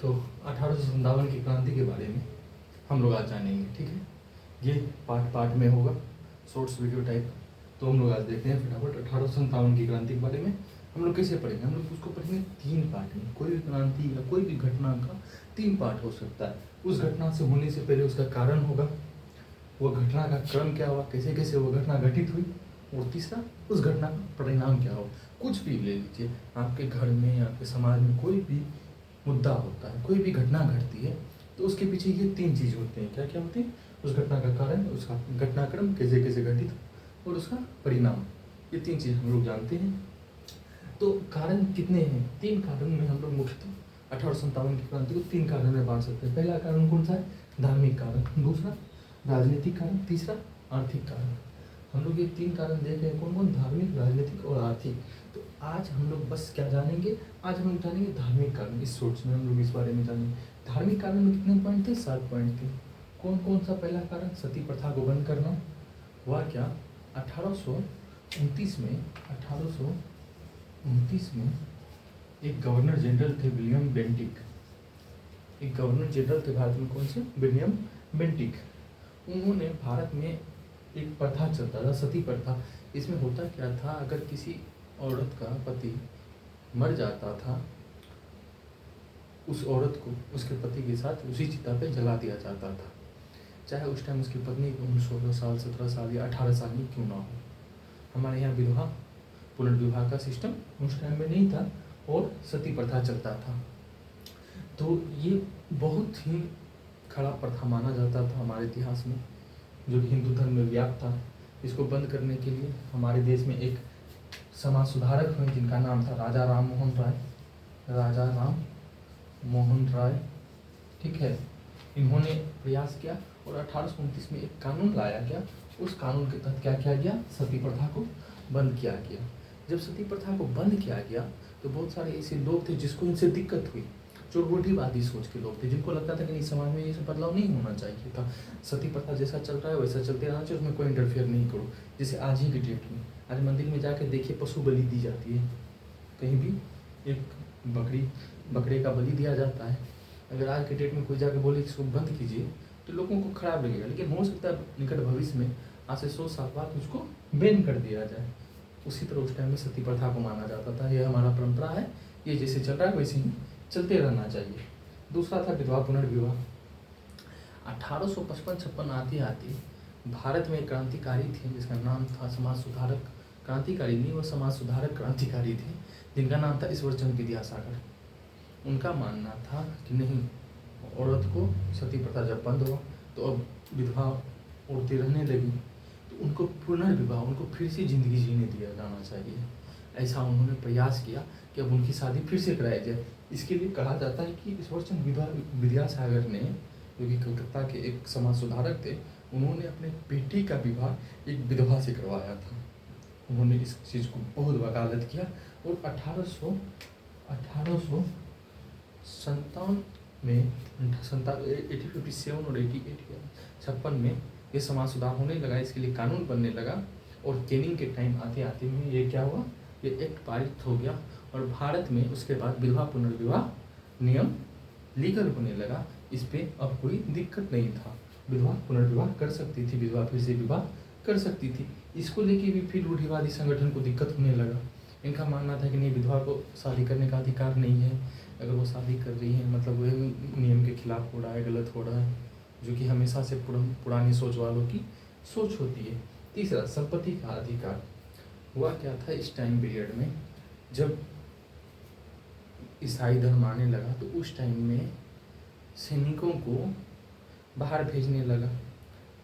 तो 1857 की क्रांति के बारे में हम लोग आज जानेंगे, ठीक है। ये पार्ट पार्ट में होगा, शॉर्ट्स वीडियो टाइप। तो हम लोग आज देखते हैं फटाफट 1857 की क्रांति के बारे में हम लोग कैसे पढ़ेंगे। हम लोग उसको पढ़ेंगे 3 पार्ट में। कोई भी क्रांति या कोई भी घटना का 3 पार्ट हो सकता है। उस घटना से होने से पहले उसका कारण होगा, वो घटना का क्रम क्या हुआ, कैसे कैसे वो घटना घटित हुई, और तीसरा उस घटना का परिणाम क्या हो। कुछ भी ले लीजिए, आपके घर में, आपके समाज में कोई भी मुद्दा होता है, कोई भी घटना घटती है, तो उसके पीछे ये 3 चीज़ होते हैं। क्या क्या होती है? उस घटना का कारण, उसका घटनाक्रम कैसे कैसे घटित, और उसका परिणाम। ये 3 चीज़ हम लोग जानते हैं। तो कारण कितने हैं? 3 कारण में हम लोग मुख्यतः 1857 की क्रांति को 3 कारण में बांट सकते हैं। पहला कारण कौन सा है? धार्मिक कारण, दूसरा राजनीतिक कारण, तीसरा आर्थिक कारण। हम लोग ये 3 कारण देख रहे हैं, कौन कौन? धार्मिक, राजनीतिक और आर्थिक। तो आज हम लोग बस क्या जानेंगे? आज हम लोग जानेंगे धार्मिक कारण। इस शॉर्ट्स में हम लोग इस बारे में जानेंगे। धार्मिक कारण में कितने पॉइंट थे? 7 पॉइंट थे। कौन कौन सा? पहला कारण सती प्रथा को बंद करना। हुआ क्या? 1829 में एक गवर्नर जनरल थे, विलियम बेंटिक। एक गवर्नर जनरल थे भारत में, कौन से? William Bentinck. उन्होंने भारत में एक प्रथा चलता था, सती प्रथा। इसमें होता क्या था, अगर किसी औरत का पति मर जाता था, उस औरत को उसके पति के साथ उसी चिता पे जला दिया जाता था, चाहे उस टाइम उसकी पत्नी 16 साल, 17 साल या 18 साल की क्यों ना हो। हमारे यहाँ विधवा पुनर्विवाह का सिस्टम उस टाइम में नहीं था और सती प्रथा चलता था। तो ये बहुत ही खराब प्रथा माना जाता था हमारे इतिहास में, जो कि हिंदू धर्म में व्याप्त था। इसको बंद करने के लिए हमारे देश में एक समाज सुधारक हुए, जिनका नाम था राजा राम मोहन राय। राजा राम मोहन राय, ठीक है। इन्होंने प्रयास किया और 1829 में एक कानून लाया गया। उस कानून के तहत क्या किया गया? सती प्रथा को बंद किया गया। जब सती प्रथा को बंद किया गया तो बहुत सारे ऐसे लोग थे जिसको इनसे दिक्कत हुई, जो रूढ़िवादी सोच के लोग थे, जिनको लगता था कि नहीं, समाज में ये सब बदलाव नहीं होना चाहिए था, सती प्रथा जैसा चल रहा है वैसा चलते रहना चाहिए, उसमें कोई इंटरफेयर नहीं करो। जैसे आज ही की डेट में, आज मंदिर में जाकर देखिए, पशु बलि दी जाती है, कहीं भी एक बकरे का बलि दिया जाता है। अगर आज के डेट में कोई जाकर बोले इसको बंद कीजिए तो लोगों को खराब लगेगा, लेकिन हो सकता है निकट भविष्य में, आज से 100 साल बाद उसको बैन कर दिया जाए। उसी तरह उस टाइम में सती प्रथा को माना जाता था, यह हमारा परंपरा है, ये जैसे चल रहा है वैसे ही चलते रहना चाहिए। दूसरा था विधवा पुनर्विवाह। 1855-56 आते आते भारत में क्रांतिकारी थे जिसका नाम था समाज सुधारक। क्रांतिकारी नहीं, वो समाज सुधारक क्रांतिकारी थे, जिनका नाम था ईश्वर चंद्र विद्यासागर। उनका मानना था कि नहीं, औरत को सती प्रथा जब बंद हुआ तो अब विधवा औरतें रहने लगी, तो उनको पुनर्विवाह, उनको फिर से जिंदगी जीने दिया जाना चाहिए। ऐसा उन्होंने प्रयास किया कि अब उनकी शादी फिर से कराई जाए। इसके लिए कहा जाता है कि ईश्वरचंद्र विद्यासागर ने, जो कि कलकत्ता के एक समाज सुधारक थे, उन्होंने अपने बेटी का विवाह एक विधवा से करवाया था। उन्होंने इस चीज़ को बहुत वकालत किया और 1857 में 1857 और 1856 में ये समाज सुधार होने लगा, इसके लिए कानून बनने लगा। और कैनिंग के टाइम आते आते में ये क्या हुआ, ये एक्ट पारित हो गया और भारत में उसके बाद विधवा पुनर्विवाह नियम लीगल होने लगा। इस पे अब कोई दिक्कत नहीं था, विधवा पुनर्विवाह कर सकती थी, विधवा फिर से विवाह कर सकती थी। इसको लेके भी फिर रूढ़िवादी संगठन को दिक्कत होने लगा। इनका मानना था कि नहीं, विधवा को शादी करने का अधिकार नहीं है, अगर वो शादी कर रही है मतलब वह नियम के खिलाफ हो रहा है, गलत हो रहा है, जो कि हमेशा से पुरानी सोच वालों की सोच होती है। तीसरा, संपत्ति का अधिकार। हुआ क्या था इस टाइम पीरियड में, जब ईसाई धर्म आने लगा तो उस टाइम में सैनिकों को बाहर भेजने लगा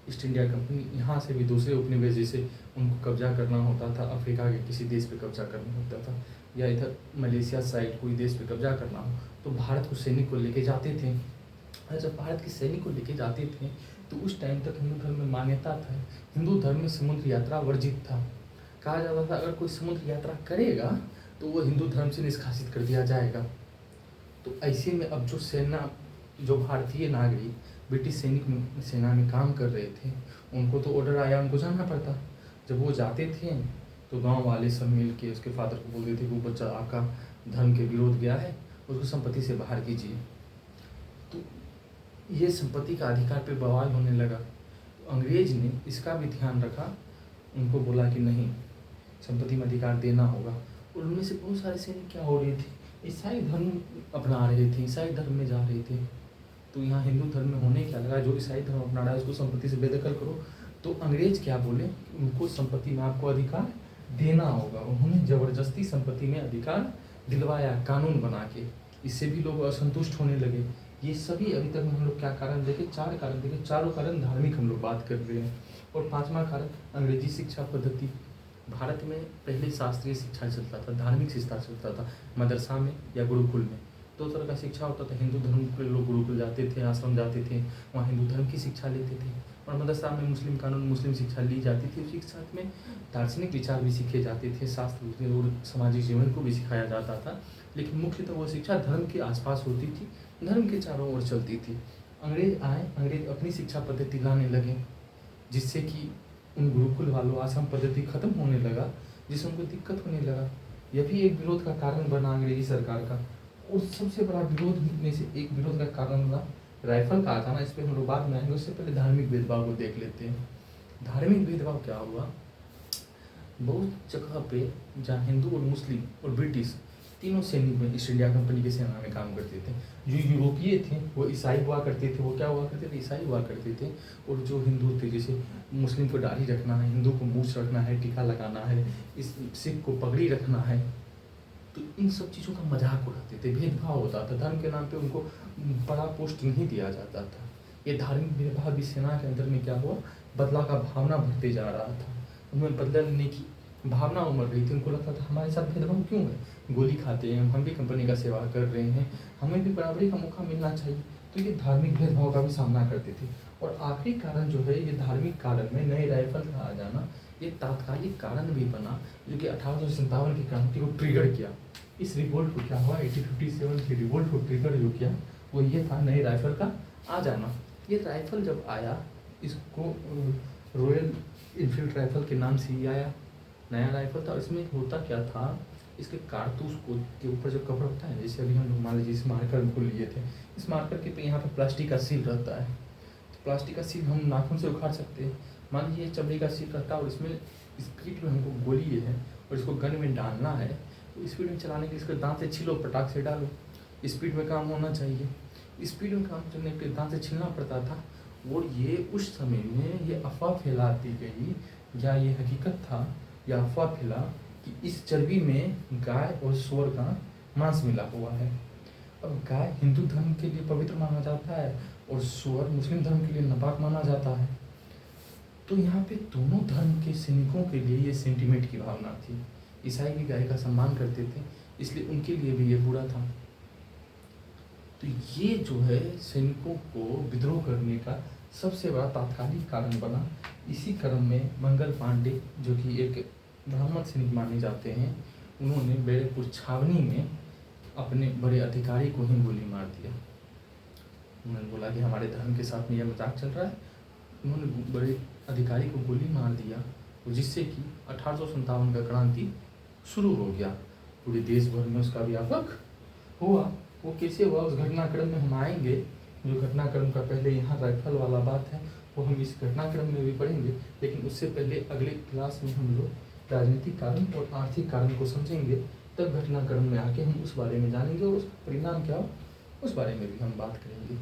ईस्ट इंडिया कंपनी। यहाँ से भी दूसरे उपनिवेश, जैसे उनको कब्जा करना होता था, अफ्रीका के किसी देश पे कब्जा करना होता था, या इधर मलेशिया साइड कोई देश पे कब्जा करना हो, तो भारत को सैनिक को लेके जाते थे। और जब भारत के सैनिक को लेके जाते थे तो उस टाइम तक हिंदू धर्म में मान्यता था, हिंदू धर्म में समुद्र यात्रा वर्जित था। कहा जाता था अगर कोई समुद्र यात्रा करेगा तो वो हिंदू धर्म से निष्कासित कर दिया जाएगा। तो ऐसे में अब जो सेना, जो भारतीय नागरिक ब्रिटिश सैनिक सेना में काम कर रहे थे, उनको तो ऑर्डर आया, उनको जाना पड़ता। जब वो जाते थे तो गांव वाले सब मिल के उसके फादर को बोलते थे कि वो बच्चा आपका धर्म के विरोध गया है, उसको संपत्ति से बाहर कीजिए। तो ये संपत्ति का अधिकार पे बवाल होने लगा। तो अंग्रेज ने इसका भी ध्यान रखा, उनको बोला कि नहीं, संपत्ति में अधिकार देना होगा। और उनमें से बहुत सारे सैनिक क्या हो रहे थे, ईसाई धर्म अपना रहे थे, ईसाई धर्म में जा रहे थे। तो यहाँ हिंदू धर्म में होने क्या लगा, जो ईसाई धर्म अपना रहा है उसको संपत्ति से बेदखल करो। तो अंग्रेज क्या बोले, उनको संपत्ति में आपको अधिकार देना होगा। उन्होंने जबरदस्ती संपत्ति में अधिकार दिलवाया कानून बना के। इससे भी लोग असंतुष्ट होने लगे। ये सभी अभी तक हम लोग क्या कारण देखे, 4 कारण देखे। चारों कारण धार्मिक हम लोग बात कर रहे हैं। और 5वां कारण अंग्रेजी शिक्षा पद्धति। भारत में पहले शास्त्रीय शिक्षा चलता था, धार्मिक शिक्षा चलता था मदरसा में या गुरुकुल में। 2 तरह का शिक्षा होता था। हिंदू धर्म के लोग गुरुकुल जाते थे, आश्रम जाते थे, वहाँ हिंदू धर्म की शिक्षा लेते थे। और मदरसा में मुस्लिम कानून, मुस्लिम शिक्षा ली जाती थी। उसी के साथ में दार्शनिक विचार भी सीखे जाते थे, शास्त्र और सामाजिक जीवन को भी सिखाया जाता था। लेकिन मुख्यतः वो शिक्षा धर्म के आसपास होती थी, धर्म के चारों ओर चलती थी। अंग्रेज आए, अंग्रेज अपनी शिक्षा पद्धति लाने लगे, जिससे कि उन गुरुकुल वालों आश्रम पद्धति खत्म होने लगा, जिससे उनको दिक्कत होने लगा। यह भी एक विरोध का कारण बना अंग्रेजी सरकार का। और सबसे बड़ा विरोध में से एक विरोध का कारण बना राइफल का आता ना, इस पर हम लोग बाद में आएंगे। उससे पहले धार्मिक भेदभाव को देख लेते हैं। धार्मिक भेदभाव क्या हुआ, बहुत जगह पे जहाँ हिंदू और मुस्लिम और ब्रिटिश तीनों सैनिक में ईस्ट इंडिया कंपनी की सेना में काम करते थे। जो यूरोपीय थे वो ईसाई हुआ करते थे, वो क्या हुआ करते थे, ईसाई हुआ करते थे। और जो हिंदू थे, जैसे मुस्लिम को दाढ़ी रखना है, हिंदू को मूछ रखना है, टीका लगाना है, इस सिख को पगड़ी रखना है, तो इन सब चीज़ों का मजाक उड़ाते थे, भेदभाव होता था। धर्म के नाम पे उनको बड़ा पोस्ट नहीं दिया जाता था। ये धार्मिक भेदभाव भी सेना के अंदर में क्या हुआ, बदला का भावना बढ़ते जा रहा था। उनमें बदलने की भावना उमड़ रही थी। उनको लगता था हमारे साथ भेदभाव क्यों है, गोली खाते हैं, हम भी कंपनी का सेवा कर रहे हैं, हमें भी बराबरी का मौका मिलना चाहिए। तो ये धार्मिक भेदभाव का भी सामना करते थे। और आखिरी कारण जो है, ये धार्मिक कारण में नए राइफल का आ जाना, ये तात्कालिक कारण भी बना, जो कि 1857 की क्रांति को ट्रिगर किया। इस रिवोल्ट को क्या हुआ, 1857 की रिवोल्ट को ट्रिगर जो किया वो ये था, नए राइफल का आ जाना। ये राइफल जब आया, इसको रॉयल इनफील्ड राइफल के नाम से ही आया। नया राइफल था। इसमें होता क्या था, इसके कारतूस को के ऊपर जो कवर होता है, जैसे अभी हम लोग मान लीजिए इस मार्कर को लिए थे, इस मार्कर के पे यहाँ पे प्लास्टिक का सील रहता है। तो प्लास्टिक का सील हम नाखून से उखाड़ सकते हैं। मान लीजिए चमड़े का सील रहता है और इसमें स्पीड में हमको गोली है और इसको गन में डालना है, तो स्पीड में चलाने के इसको दांत से छीलो, पटाख से डालो, स्पीड में काम होना चाहिए। स्पीड में काम करने के दांत से छीलना पड़ता था। और ये उस समय में ये अफवाह फैलाती गई, या ये हकीकत था या अफवाह फैला कि इस चर्बी में गाय और सूअर का मांस मिला हुआ है। अब गाय हिंदू धर्म के लिए पवित्र माना जाता है और सूअर मुस्लिम धर्म के लिए नापाक माना जाता है। तो यहाँ पे दोनों धर्म के सैनिकों के लिए ये सेंटिमेंट की भावना थी। ईसाई भी गाय का सम्मान करते थे, इसलिए उनके लिए भी ये बुरा था। तो ये जो है सैनिकों को विद्रोह करने का सबसे बड़ा तात्कालिक कारण बना। इसी क्रम में मंगल पांडे, जो कि एक ब्राह्मण सैनिक माने जाते हैं, उन्होंने बैरकपुर छावनी में अपने बड़े अधिकारी को ही गोली मार दिया। उन्होंने बोला कि हमारे धर्म के साथ में यह मजाक चल रहा है। उन्होंने बड़े अधिकारी को गोली मार दिया, और जिससे कि 1857 का क्रांति शुरू हो गया। पूरे देश भर में उसका व्यापक हुआ। वो कैसे हुआ, उस घटनाक्रम में हम आएंगे। जो घटनाक्रम का पहले यहाँ राइफल वाला बात है, वो हम इस घटनाक्रम में भी पढ़ेंगे। लेकिन उससे पहले अगले क्लास में हम लोग राजनीतिक कारण और आर्थिक कारण को समझेंगे। तब घटनाक्रम में आके हम उस बारे में जानेंगे, और उसका परिणाम क्या हो उस बारे में भी हम बात करेंगे।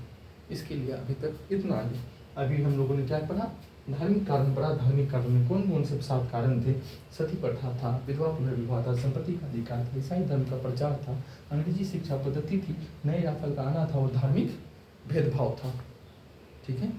इसके लिए अभी तक इतना ही। अभी हम लोगों ने क्या पढ़ा, धार्मिक कारण पढ़ा। धार्मिक कारण में कौन कौन से 7 कारण थे। सती प्रथा था, विधवा पुनर्विवाह था, संपत्ति का अधिकार था, ईसाई धर्म का प्रचार था, अंग्रेजी शिक्षा पद्धति थी, नए राइफल का आना था, और धार्मिक भेदभाव था। ठीक है।